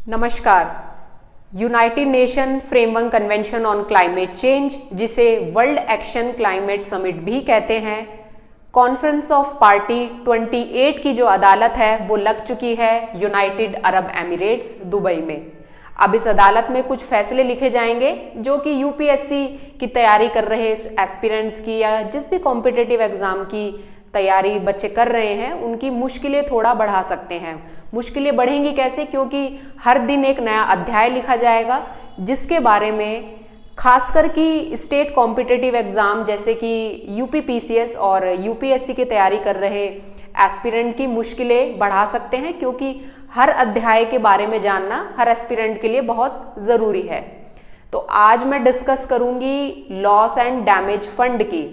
नमस्कार। United Nation framework convention on climate change, जिसे world action climate summit भी कहते हैं, कॉन्फ्रेंस ऑफ पार्टी 28 की जो अदालत है वो लग चुकी है यूनाइटेड अरब एमिरेट्स दुबई में। अब इस अदालत में कुछ फैसले लिखे जाएंगे जो कि यूपीएससी की तैयारी कर रहे एस्पिरेंट्स की या जिस भी कॉम्पिटिटिव एग्जाम की तैयारी बच्चे कर रहे हैं उनकी मुश्किलें थोड़ा बढ़ा सकते हैं। मुश्किलें बढ़ेंगी कैसे? क्योंकि हर दिन एक नया अध्याय लिखा जाएगा जिसके बारे में खासकर कि स्टेट कॉम्पिटिटिव एग्जाम जैसे कि यूपीपीसीएस और यूपीएससी की तैयारी कर रहे एस्पिरेंट की मुश्किलें बढ़ा सकते हैं, क्योंकि हर अध्याय के बारे में जानना हर एस्पिरेंट के लिए बहुत ज़रूरी है। तो आज मैं डिस्कस करूंगी लॉस एंड डैमेज फंड की।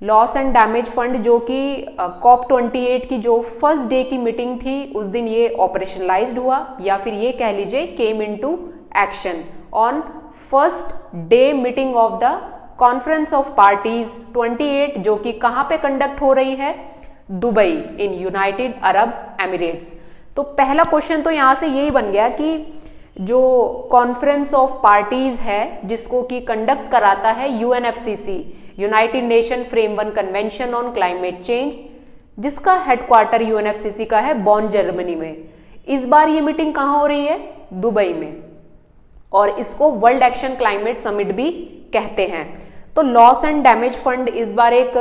लॉस एंड डैमेज फंड जो कि कॉप 28 की जो फर्स्ट डे की मीटिंग थी उस दिन ये ऑपरेशनलाइज्ड हुआ, या फिर ये कह लीजिए came into action on first day meeting of the conference of parties 28, जो कि कहाँ पे कंडक्ट हो रही है? Dubai in United Arab Emirates. तो पहला क्वेश्चन तो यहाँ से यही बन गया कि जो कॉन्फ्रेंस ऑफ पार्टीज है जिसको कि कंडक्ट कराता है UNFCCC, United Nation framework convention on climate change, जिसका हेडक्वार्टर यूएनएफसीसी का है बॉन, जर्मनी में। इस बार ये मीटिंग कहाँ हो रही है? दुबई में, और इसको वर्ल्ड एक्शन क्लाइमेट समिट भी कहते हैं। तो लॉस एंड डैमेज फंड इस बार एक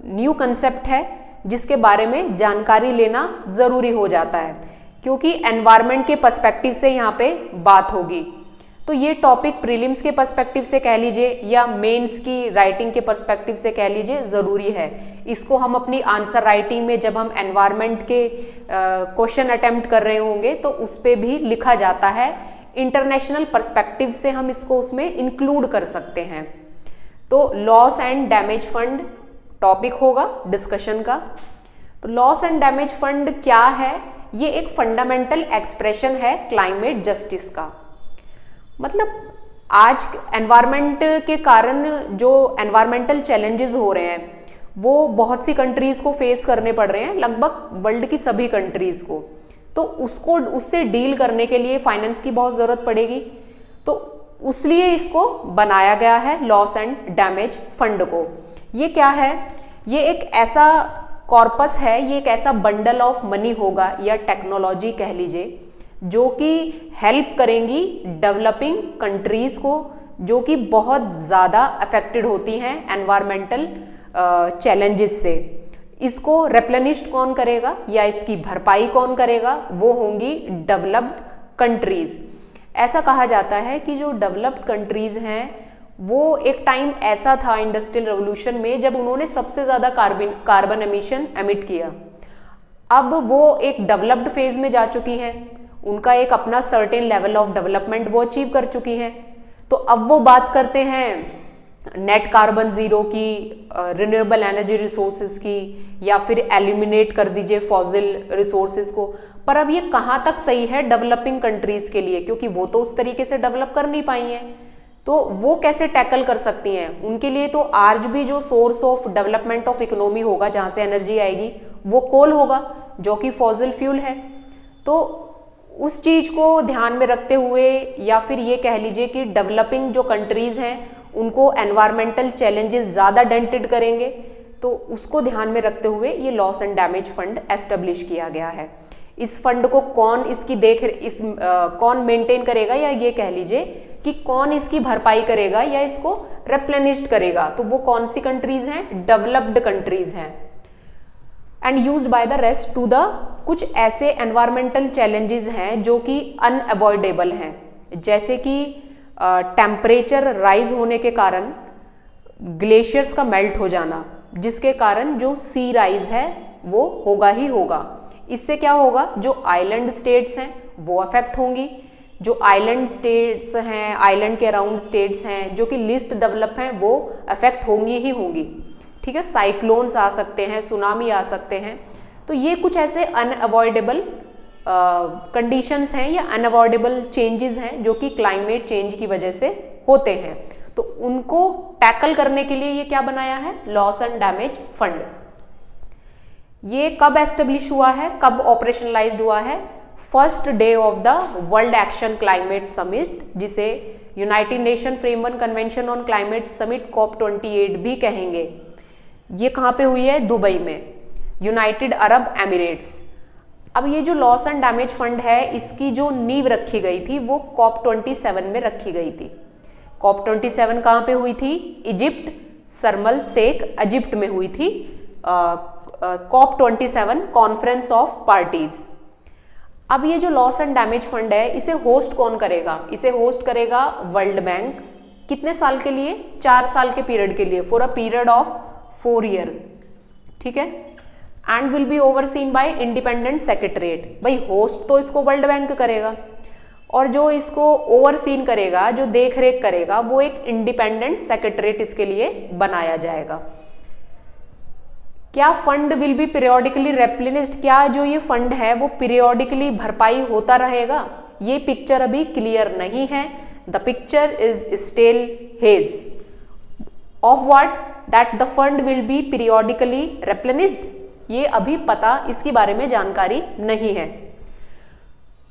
न्यू कंसेप्ट है जिसके बारे में जानकारी लेना जरूरी हो जाता है, क्योंकि एनवायरनमेंट के पर्सपेक्टिव से यहाँ पे बात होगी। तो ये टॉपिक प्रीलिम्स के पर्सपेक्टिव से कह लीजिए या मेंस की राइटिंग के पर्सपेक्टिव से कह लीजिए ज़रूरी है। इसको हम अपनी आंसर राइटिंग में जब हम एनवायरनमेंट के क्वेश्चन अटेम्प्ट कर रहे होंगे तो उस पर भी लिखा जाता है। इंटरनेशनल पर्सपेक्टिव से हम इसको उसमें इंक्लूड कर सकते हैं। तो loss and damage fund topic होगा डिस्कशन का। तो लॉस एंड डैमेज फंड क्या है? ये एक फंडामेंटल एक्सप्रेशन है क्लाइमेट जस्टिस का। मतलब आज एनवायरनमेंट के कारण जो एनवायरमेंटल चैलेंजेस हो रहे हैं वो बहुत सी कंट्रीज को फेस करने पड़ रहे हैं, लगभग वर्ल्ड की सभी कंट्रीज को। तो उससे डील करने के लिए फाइनेंस की बहुत ज़रूरत पड़ेगी। तो उसलिए इसको बनाया गया है लॉस एंड डैमेज फंड को। ये क्या है? ये एक ऐसा कॉर्पस है, ये एक ऐसा बंडल ऑफ मनी होगा या टेक्नोलॉजी कह लीजिए, जो कि हेल्प करेंगी डेवलपिंग कंट्रीज को, जो कि बहुत ज़्यादा अफेक्टेड होती हैं एनवायरमेंटल चैलेंजेस से। इसको रेप्लेनिश्ड कौन करेगा या इसकी भरपाई कौन करेगा? वो होंगी डेवलप्ड कंट्रीज। ऐसा कहा जाता है कि जो डेवलप्ड कंट्रीज हैं वो एक टाइम ऐसा था इंडस्ट्रियल रेवोल्यूशन में जब उन्होंने सबसे ज़्यादा कार्बन एमिशन एमिट किया। अब वो एक डेवलप्ड फेज में जा चुकी है, उनका एक अपना सर्टेन लेवल ऑफ डेवलपमेंट वो अचीव कर चुकी है। तो अब वो बात करते हैं नेट कार्बन जीरो की, रिन्यूएबल एनर्जी रिसोर्सेज की, या फिर एलिमिनेट कर दीजिए फॉसिल रिसोर्सेज को। पर अब ये कहाँ तक सही है डेवलपिंग कंट्रीज के लिए, क्योंकि वो तो उस तरीके से डेवलप कर नहीं पाई हैं। तो वो कैसे टैकल कर सकती हैं? उनके लिए तो आज भी जो source of development of economy होगा, जहाँ से एनर्जी आएगी, वो कोल होगा जो कि फॉसिल फ्यूल है। तो उस चीज़ को ध्यान में रखते हुए, या फिर ये कह लीजिए कि डेवलपिंग जो कंट्रीज़ हैं उनको एनवायरमेंटल चैलेंजेस ज़्यादा डेंटेड करेंगे, तो उसको ध्यान में रखते हुए ये loss and damage fund establish किया गया है। इस फंड को कौन कौन मेंटेन करेगा, या ये कह लीजिए कि कौन इसकी भरपाई करेगा या इसको रिप्लेनिश्ड करेगा? तो वो कौन सी कंट्रीज हैं? डेवलप्ड कंट्रीज हैं। And used by the rest to the, कुछ ऐसे एनवायरमेंटल चैलेंजेस हैं जो कि अनअवॉइडेबल हैं, जैसे कि टेम्परेचर राइज होने के कारण ग्लेशियर्स का मेल्ट हो जाना, जिसके कारण जो सी राइज है वो होगा ही होगा। इससे क्या होगा? जो आइलैंड स्टेट्स हैं वो अफेक्ट होंगी। जो आइलैंड स्टेट्स हैं, आइलैंड के अराउंड स्टेट्स हैं जो कि लिस्ट डेवलप हैं, वो अफेक्ट होंगी ही होंगी। ठीक है, साइक्लोन्स आ सकते हैं, सुनामी आ सकते हैं। तो ये कुछ ऐसे अनअवॉइडेबल कंडीशंस हैं या अनअवॉइडेबल चेंजेस हैं जो कि क्लाइमेट चेंज की वजह से होते हैं। तो उनको टैकल करने के लिए ये क्या बनाया है? Loss and damage fund. ये कब एस्टेब्लिश हुआ है, कब ऑपरेशनलाइज्ड हुआ है? First day of the world action climate summit, जिसे United Nation framework convention on climate summit COP28 भी कहेंगे। ये कहाँ पे हुई है? दुबई में, यूनाइटेड अरब एमिरेट्स। अब ये जो लॉस एंड डैमेज फंड है, इसकी जो नींव रखी गई थी वो COP27 में रखी गई थी। COP27 कहाँ पे हुई थी? इजिप्ट, शर्म शेख इजिप्ट में हुई थी। COP27 conference of parties. अब ये जो लॉस एंड डैमेज फंड है, इसे होस्ट कौन करेगा? इसे होस्ट करेगा वर्ल्ड बैंक। कितने साल के लिए? 4 साल के पीरियड के लिए, for a period of 4 year. ठीक है, and will be overseen bye independent secretariat. भाई होस्ट तो इसको वर्ल्ड बैंक करेगा, और जो इसको ओवरसीन करेगा, जो देख रेख करेगा, वो एक इंडिपेंडेंट सेक्रेटरीट इसके लिए बनाया जाएगा। क्या फंड विल बी पीरियोडिकली रेप्लेनिश्ड? क्या जो ये फंड है वो पीरियोडिकली भरपाई होता रहेगा? ये पिक्चर अभी क्लियर नहीं है। The picture is still haze of what? That the fund will be periodically replenished. ये अभी पता, इसके बारे में जानकारी नहीं है।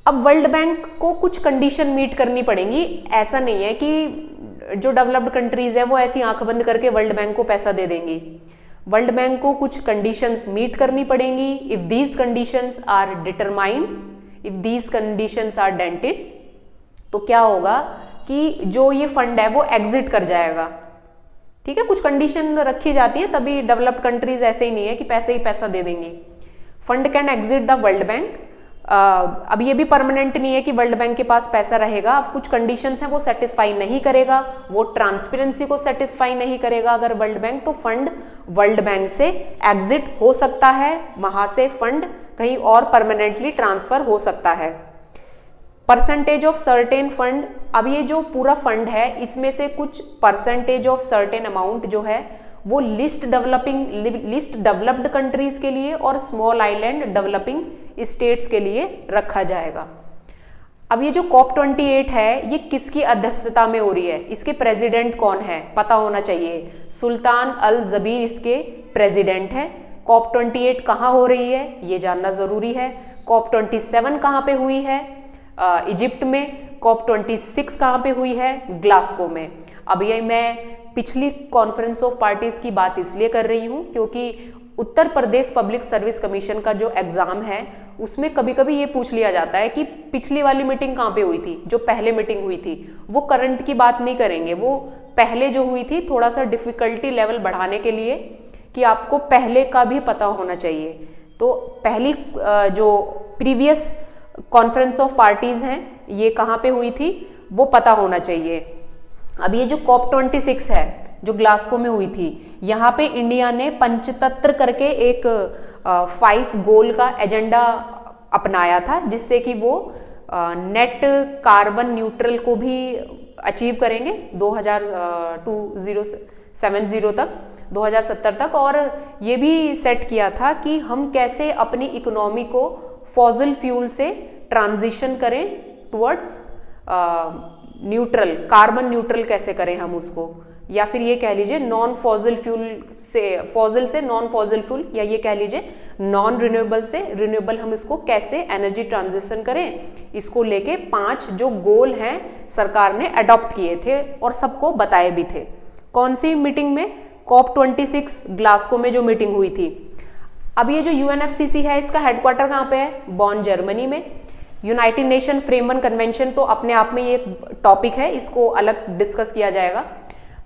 अब वर्ल्ड बैंक को कुछ कंडीशन मीट करनी पड़ेंगी। ऐसा नहीं है कि जो डेवलप्ड कंट्रीज है वो ऐसी आंख बंद करके वर्ल्ड बैंक को पैसा दे देंगी। वर्ल्ड बैंक को कुछ कंडीशंस मीट करनी पड़ेंगी। If these conditions are determined, if these conditions are dented, तो क्या होगा कि जो ये फंड है वो एग्जिट कर जाएगा। ठीक है, कुछ कंडीशन रखी जाती है, तभी डेवलप्ड कंट्रीज ऐसे ही नहीं है कि पैसे ही पैसा दे देंगी। Fund can exit the world bank. अब ये भी परमानेंट नहीं है कि वर्ल्ड बैंक के पास पैसा रहेगा। अब कुछ कंडीशंस हैं वो सेटिस्फाई नहीं करेगा, वो ट्रांसपेरेंसी को सेटिस्फाई नहीं करेगा अगर वर्ल्ड बैंक, तो फंड वर्ल्ड बैंक से एग्जिट हो सकता है, वहां से फंड कहीं और परमानेंटली ट्रांसफर हो सकता है। परसेंटेज ऑफ सर्टेन फंड, अब ये जो पूरा फंड है इसमें से कुछ परसेंटेज ऑफ सर्टेन अमाउंट जो है वो लिस्ट डेवलप्ड कंट्रीज के लिए और स्मॉल आइलैंड डेवलपिंग स्टेट्स के लिए रखा जाएगा। अब ये जो COP28 है ये किसकी अध्यक्षता में हो रही है? इसके प्रेसिडेंट कौन है? पता होना चाहिए। सुल्तान अल जबीर इसके प्रेसिडेंट हैं। COP28 कहाँ हो रही है ये जानना जरूरी है। COP27 कहाँ पे हुई है? इजिप्ट में। COP26 कहाँ पे हुई है? ग्लासगो में। अब ये मैं पिछली कॉन्फ्रेंस ऑफ पार्टीज की बात इसलिए कर रही हूँ क्योंकि Uttar Pradesh public service commission का जो एग्जाम है उसमें कभी कभी ये पूछ लिया जाता है कि पिछली वाली मीटिंग कहाँ पे हुई थी, जो पहले मीटिंग हुई थी। वो करंट की बात नहीं करेंगे, वो पहले जो हुई थी, थोड़ा सा डिफिकल्टी लेवल बढ़ाने के लिए कि आपको पहले का भी पता होना चाहिए। तो पहली जो प्रीवियस कॉन्फ्रेंस ऑफ पार्टीज हैं ये कहाँ पे हुई थी वो पता होना चाहिए। अब ये जो COP26 है जो ग्लासगो में हुई थी, यहाँ पे इंडिया ने पंचतंत्र करके एक 5 गोल का एजेंडा अपनाया था, जिससे कि वो नेट कार्बन न्यूट्रल को भी अचीव करेंगे 2070 तक, 2070 तक। और ये भी सेट किया था कि हम कैसे अपनी इकोनॉमी को फॉसिल फ्यूल से ट्रांजिशन करें टुवर्ड्स न्यूट्रल, कार्बन न्यूट्रल कैसे करें हम उसको, या फिर ये कह लीजिए नॉन फॉसिल फ्यूल से, फॉसिल से नॉन फॉसिल फ्यूल, या ये कह लीजिए नॉन रिन्यूएबल से रिन्यूएबल, हम इसको कैसे एनर्जी ट्रांजिशन करें। इसको लेके 5 जो गोल हैं सरकार ने अडॉप्ट किए थे और सबको बताए भी थे। कौन सी मीटिंग में? COP26 ग्लासगो में जो मीटिंग हुई थी। अब ये जो UNFCCC है इसका हेडक्वार्टर कहाँ पे है? बॉन, जर्मनी में। यूनाइटेड नेशन फ्रेमवर्क कन्वेंशन तो अपने आप में ये एक टॉपिक है, इसको अलग डिस्कस किया जाएगा।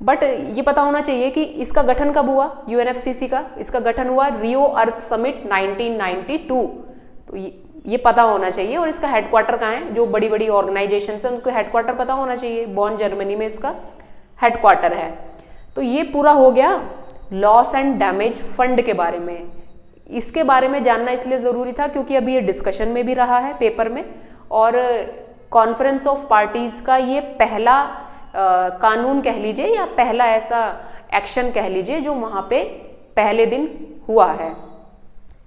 बट ये पता होना चाहिए कि इसका गठन कब हुआ UNFCCC का? इसका गठन हुआ रियो अर्थ समिट 1992। तो ये पता होना चाहिए। और इसका हेडक्वार्टर कहाँ है? जो बड़ी बड़ी ऑर्गेनाइजेशन है उनको हेडक्वार्टर पता होना चाहिए। बॉन, जर्मनी में इसका हेडक्वार्टर है। तो ये पूरा हो गया लॉस एंड डैमेज फंड के बारे में। इसके बारे में जानना इसलिए ज़रूरी था क्योंकि अभी ये डिस्कशन में भी रहा है पेपर में, और कॉन्फ्रेंस ऑफ पार्टीज़ का ये पहला कानून कह लीजिए या पहला ऐसा एक्शन कह लीजिए जो वहाँ पे पहले दिन हुआ है।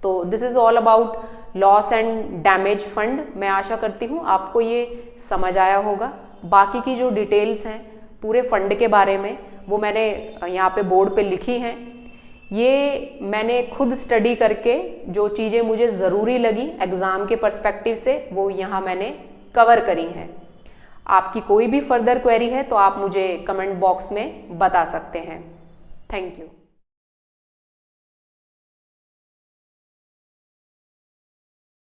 तो this is all about loss and damage fund. मैं आशा करती हूँ आपको ये समझ आया होगा। बाकी की जो डिटेल्स हैं पूरे फंड के बारे में वो मैंने यहाँ पे बोर्ड पे लिखी हैं। ये मैंने खुद स्टडी करके जो चीज़ें मुझे ज़रूरी लगी एग्ज़ाम के पर्सपेक्टिव से वो यहाँ मैंने कवर करी हैं। आपकी कोई भी फर्दर क्वेरी है तो आप मुझे कमेंट बॉक्स में बता सकते हैं। Thank you.